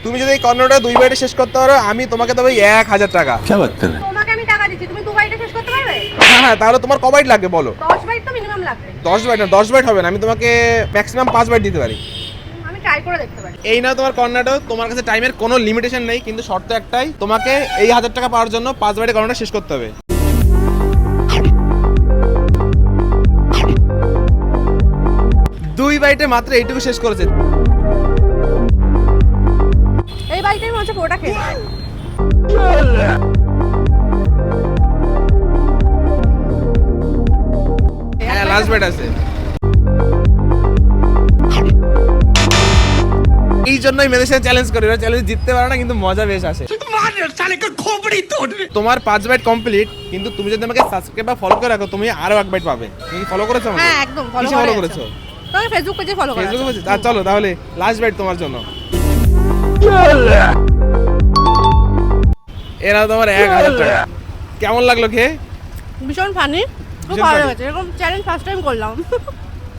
তুমি যদি এই কর্নারটা 2 বাইটে শেষ করতে পারো আমি তোমাকে দেবো 1000 টাকা। তোমাকে আমি টাকা দিচ্ছি, তুমি 2 বাইটে শেষ করতে পারবে? হ্যাঁ তাহলে তোমার ক বাইট লাগবে বলো? 10 বাইট তো মিনিমাম লাগবে। 10 বাইট না, 10 বাইট হবে না, আমি তোমাকে ম্যাক্সিমাম 5 বাইট দিতে পারি। আমি ট্রাই করে দেখতে পারি। এই নাও তোমার কর্নারটা। তোমার কাছে টাইমের কোনো লিমিটেশন নেই, কিন্তু শর্ত একটাই, তোমাকে এই 1000 টাকা পাওয়ার জন্য 5 বাইটে কর্নারটা শেষ করতে হবে। 2 বাইটে মাত্র এইটুকু শেষ করেছে। এই বাইটের মধ্যে পুরোটা খেয়ে নেবে। হ্যাঁ লাস্ট বাইট আছে। এই জন্যই মেয়েদের সাথে চ্যালেঞ্জ করি, ওরা চ্যালেঞ্জ জিততে পারে না কিন্তু মজা বেশ আসে। তোমার 5 বাইট কমপ্লিট, কিন্তু তুমি যদি আমাকে সাবস্ক্রাইব বা ফলো করে রাখো তুমি আরো 1 বাইট পাবে। তুমি ফলো করেছো আমাকে? হ্যাঁ একদম ফলো ফলো করেছো? তুমি ফেসবুক পেজে ফলো করো। ফেসবুকে বলছি চলো তাহলে লাস্ট বাইট তোমার জন্য। এরা তোমার 1000 টাকা। কেমন লাগলো খেয়ে? ভীষণ ফানি, খুব ভীষণ ভালো funny। লেগেছে। এরকম চ্যালেঞ্জ ফার্স্ট টাইম করলাম।